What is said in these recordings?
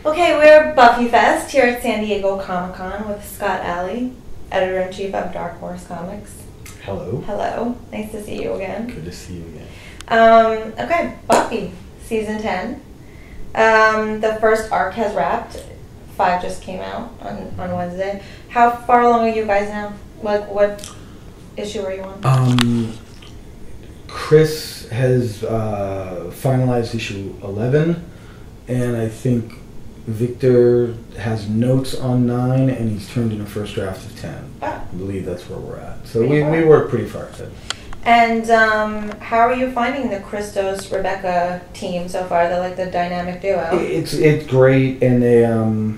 Okay, we're Buffyfest here at San Diego Comic-Con with Scott Allie, Editor-in-Chief of Dark Horse Comics. Hello. Hello. Nice to see you again. Good to see you again. Okay, Buffy, Season 10. The first arc has wrapped. 5 just came out on Wednesday. How far along are you guys now? Like, what issue are you on? Chris has finalized issue 11, and I think Victor has notes on 9, and he's turned in a first draft of 10. Ah. I believe that's where we're at. So we work pretty far ahead. And how are you finding the Christos Rebecca team so far? They're like the dynamic duo. It's great, and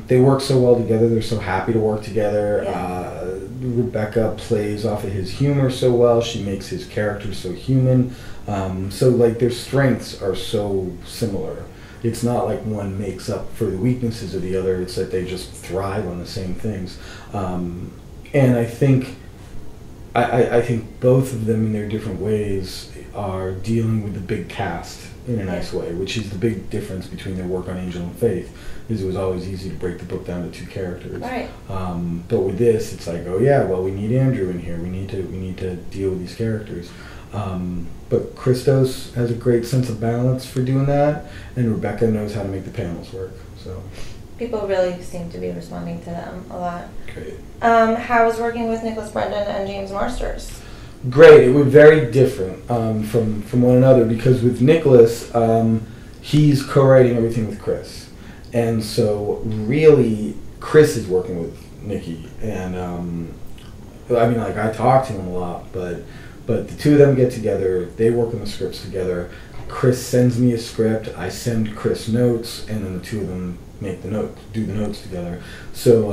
they work so well together. They're so happy to work together. Yeah. Rebecca plays off of his humor so well. She makes his character so human. So like their strengths are so similar. It's not like one makes up for the weaknesses of the other. It's that they just thrive on the same things. And I think both of them in their different ways are dealing with the big cast in a nice way, which is the big difference between their work on Angel and Faith, is it was always easy to break the book down to 2 characters. Right. But with this, it's like, oh yeah, well we need Andrew in here. We need to deal with these characters. But Christos has a great sense of balance for doing that, and Rebecca knows how to make the panels work. So people really seem to be responding to them a lot. great. How was working with Nicholas Brendan and James Marsters? Great. It was very different from one another, because with Nicholas, he's co-writing everything with Chris, and so really Chris is working with Nikki, and I mean, like, I talk to him a lot, but the two of them get together, they work on the scripts together. Chris sends me a script, I send Chris notes, and then the two of them do the notes together. So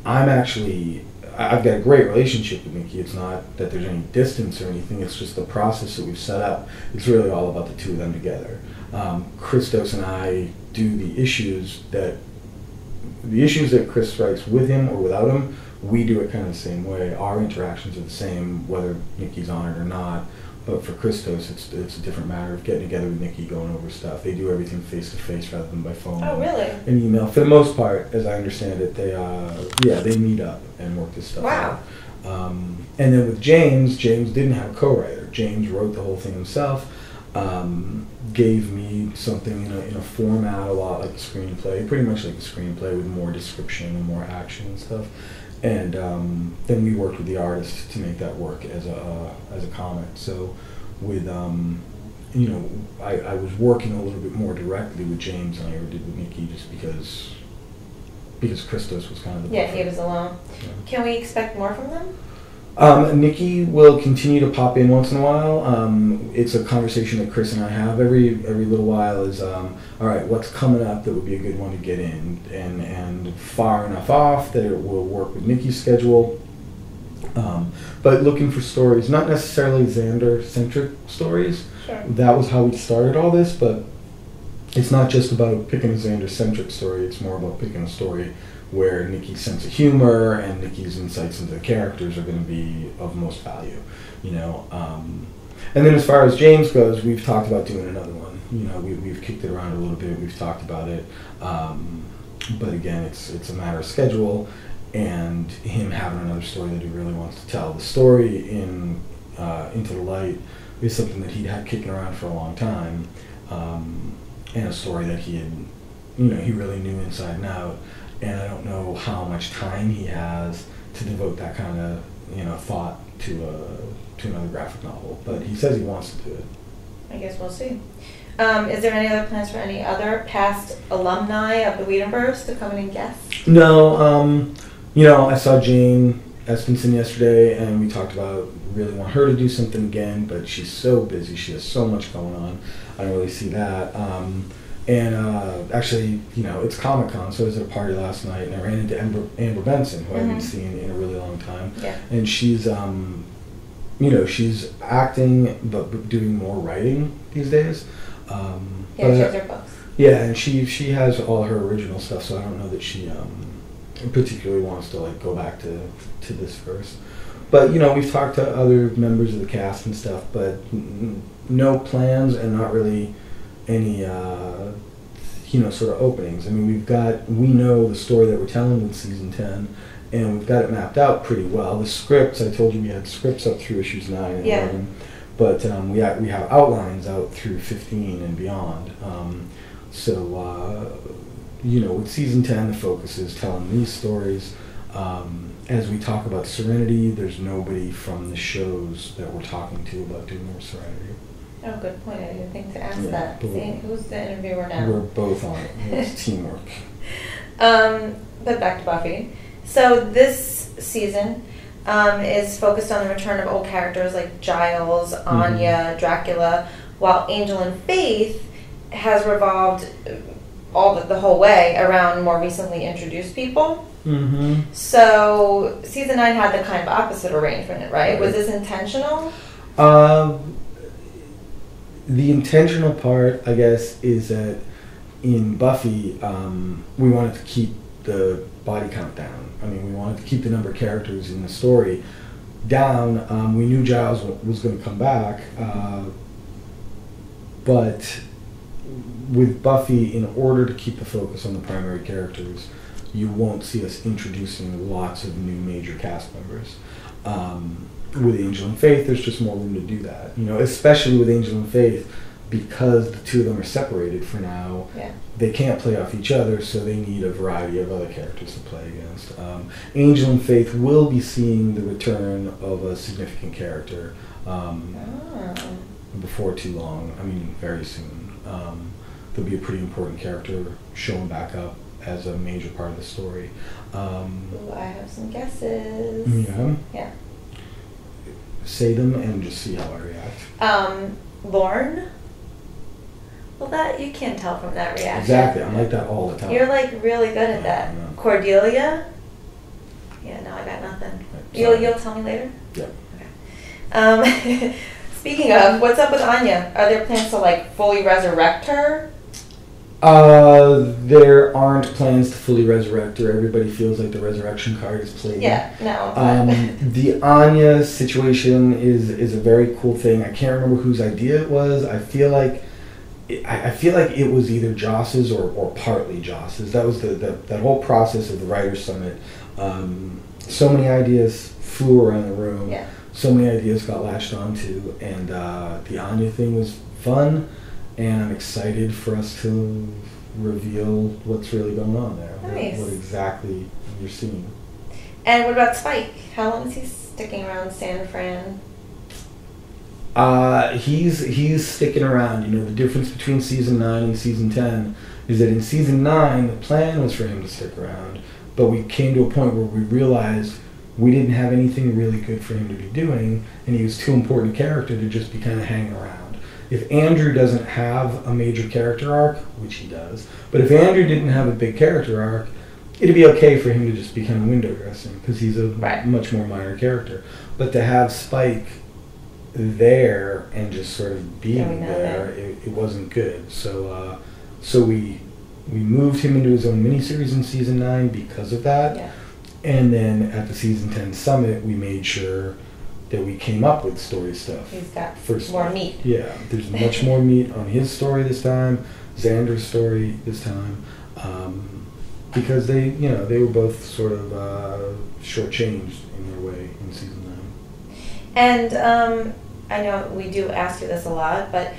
I've got a great relationship with Nikki. It's not that there's any distance or anything, it's just the process that we've set up. It's really all about the two of them together. Christos and I do the issues that Chris writes with him or without him. We do it kind of the same way. Our interactions are the same, whether Nikki's on it or not. But for Christos, it's a different matter of getting together with Nikki, going over stuff. They do everything face to face rather than by phone. Oh, really? And email. For the most part, as I understand it, they meet up and work this stuff out. And then with James didn't have a co-writer. James wrote the whole thing himself. Gave me something in a format a lot like a screenplay, pretty much like a screenplay with more description and more action and stuff. And then we worked with the artist to make that work as a comic. So with I was working a little bit more directly with James than I ever did with Nikki, just because Christos was kind of the he was alone. Yeah. Can we expect more from them? Nikki will continue to pop in once in a while. It's a conversation that Chris and I have every little while. Is all right, what's coming up that would be a good one to get in, and far enough off that it will work with Nikki's schedule. But looking for stories, not necessarily Xander-centric stories. Sure. That was how we started all this, but it's not just about picking a Xander-centric story. It's more about picking a story where Nikki's sense of humor and Nikki's insights into the characters are going to be of most value, And then as far as James goes, we've talked about doing another one. We've kicked it around a little bit. We've talked about it, but again, it's a matter of schedule and him having another story that he really wants to tell. The story in Into the Light is something that he'd had kicking around for a long time, and a story that he had, he really knew inside and out. And I don't know how much time he has to devote that kind of, thought to another graphic novel. But he says he wants to do it. I guess we'll see. Is there any other plans for any other past alumni of the Whedonverse to come in and guest? No. I saw Jane Espenson yesterday, and we talked about really want her to do something again, but she's so busy. She has so much going on. I don't really see that. And actually, it's Comic-Con, so I was at a party last night, and I ran into Amber Benson, who I haven't seen in a really long time. Yeah. And she's, she's acting, but doing more writing these days. She has her books. Yeah, and she has all her original stuff, so I don't know that she particularly wants to go back to this verse. But we've talked to other members of the cast and stuff, but no plans and not really any sort of openings. I mean, we know the story that we're telling with season 10, and we've got it mapped out pretty well. The scripts, I told you we had scripts up through issues 9 and 11, but we have outlines out through 15 and beyond. With season 10, the focus is telling these stories. As we talk about Serenity, there's nobody from the shows that we're talking to about doing more Serenity. Oh, good point. I didn't think to ask that. See, who's the interviewer now? We're both on it. It's teamwork. But back to Buffy. So this season is focused on the return of old characters like Giles, Anya, Dracula, while Angel and Faith has revolved the whole way around more recently introduced people. So season 9 had the kind of opposite arrangement, right? Was this intentional? The intentional part, I guess, is that in Buffy, we wanted to keep the body count down. I mean, we wanted to keep the number of characters in the story down. We knew Giles was going to come back, but with Buffy, in order to keep the focus on the primary characters, you won't see us introducing lots of new major cast members. With Angel and Faith, there's just more room to do that. Especially with Angel and Faith, because the two of them are separated for now. They can't play off each other, so they need a variety of other characters to play against. Angel and Faith will be seeing the return of a significant character before too long. I mean, very soon. There'll be a pretty important character showing back up as a major part of the story. I have some guesses. Yeah. Say them and just see how I react. Lorne? Well, that you can't tell from that reaction. Exactly. I'm like that all the time. You're like really good at that. Cordelia? Yeah, no, I got nothing. You'll tell me later? Yep. Okay. Speaking of, what's up with Anya? Are there plans to fully resurrect her? There aren't plans to fully resurrect her. Everybody feels like the resurrection card is played. Yeah, no. The Anya situation is a very cool thing. I can't remember whose idea it was. I feel like it was either Joss's or partly Joss's. That was that whole process of the Writers' Summit. So many ideas flew around the room. Yeah. So many ideas got latched onto, and the Anya thing was fun. And I'm excited for us to reveal what's really going on there. Nice. What exactly you're seeing. And what about Spike? How long is he sticking around San Fran? He's sticking around. The difference between season 9 and season 10 is that in season 9, the plan was for him to stick around. But we came to a point where we realized we didn't have anything really good for him to be doing, and he was too important a character to just be kind of hanging around. If Andrew doesn't have a major character arc, which he does, but if Andrew didn't have a big character arc, it'd be okay for him to just be kind of window dressing, because he's a much more minor character. But to have Spike there and just sort of being there, it wasn't good. So we moved him into his own miniseries in season 9 because of that. Yeah. And then at the season 10 summit, we made sure that we came up with story stuff. He's got more meat. Yeah, there's much more meat on his story this time, Xander's story this time, because they were both sort of shortchanged in their way in season 9. And I know we do ask you this a lot, but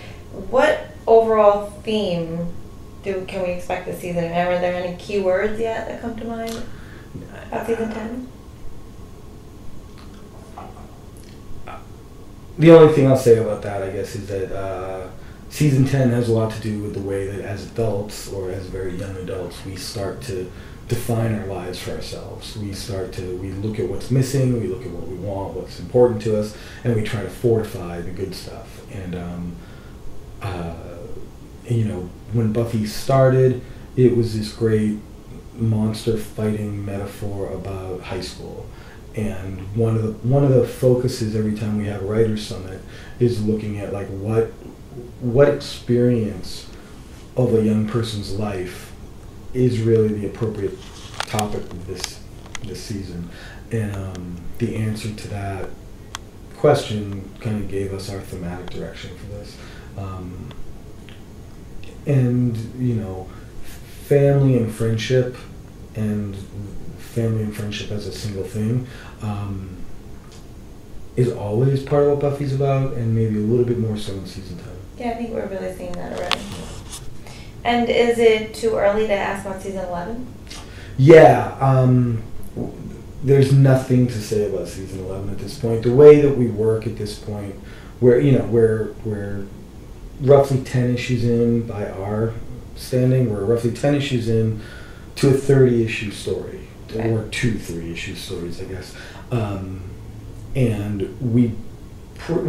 what overall theme can we expect this season? Are there any keywords yet that come to mind about season 10? The only thing I'll say about that, I guess, is that season 10 has a lot to do with the way that as adults, or as very young adults, we start to define our lives for ourselves. We look at what's missing, we look at what we want, what's important to us, and we try to fortify the good stuff. And, when Buffy started, it was this great monster fighting metaphor about high school. And one of the focuses every time we have a Writers' Summit is looking at what experience of a young person's life is really the appropriate topic of this season. And the answer to that question kind of gave us our thematic direction for this. family and friendship as a single thing is always part of what Buffy's about, and maybe a little bit more so in season 10. Yeah, I think we're really seeing that already. And is it too early to ask about season 11? Yeah, there's nothing to say about season 11 at this point. The way that we work at this point, we're roughly 10 issues in by our standing. We're roughly 10 issues in to a 30-issue story, okay. Or 2 3-issue stories, I guess. And we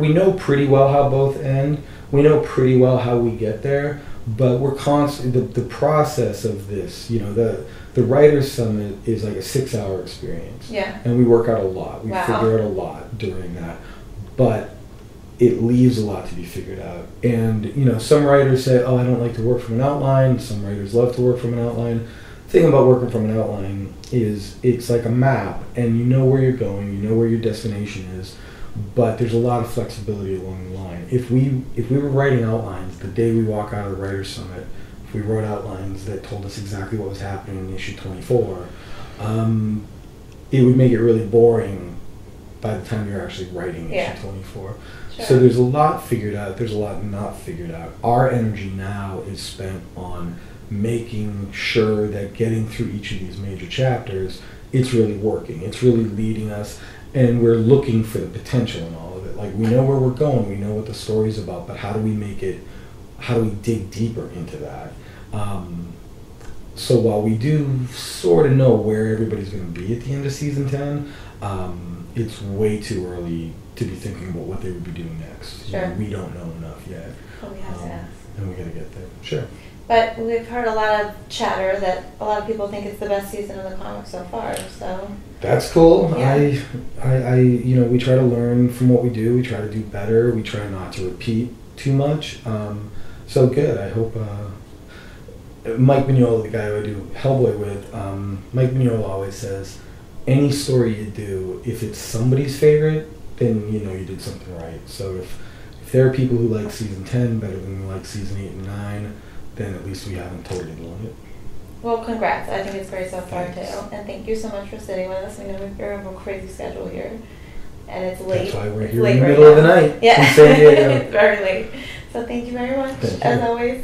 know pretty well how both end. We know pretty well how we get there, but we're the process of this. The Writers' Summit is like a 6-hour experience. Yeah. And we work out a lot. We wow. figure out a lot during that, but it leaves a lot to be figured out. And some writers say, "Oh, I don't like to work from an outline." Some writers love to work from an outline. The thing about working from an outline is it's like a map, and you know where you're going, you know where your destination is, but there's a lot of flexibility along the line. If we were writing outlines the day we walk out of the Writers' Summit, if we wrote outlines that told us exactly what was happening in issue 24, it would make it really boring by the time you're actually writing issue 24. Sure. So there's a lot figured out, there's a lot not figured out. Our energy now is spent on making sure that getting through each of these major chapters, it's really working, it's really leading us, and we're looking for the potential in all of it. Like, we know where we're going, we know what the story's about, but how do we dig deeper into that? So while we do sort of know where everybody's going to be at the end of season 10, it's way too early to be thinking about what they would be doing next. Sure. We don't know enough yet. But we have to ask. And we got to get there. Sure. But we've heard a lot of chatter that a lot of people think it's the best season of the comic so far. So that's cool. Yeah. We try to learn from what we do. We try to do better. We try not to repeat too much. So good. I hope Mike Mignola, the guy who I do Hellboy with, Mike Mignola always says, any story you do, if it's somebody's favorite, then you did something right. So if there are people who like season 10 better than who like season 8 and 9, then at least we haven't totally blown it. Well, congrats. I think it's great so far, too. And thank you so much for sitting with us. We know we have a crazy schedule here, and it's late. That's why we're it's here in the middle of the night. Yeah. In San Diego. It's very late. So thank you very much, as always.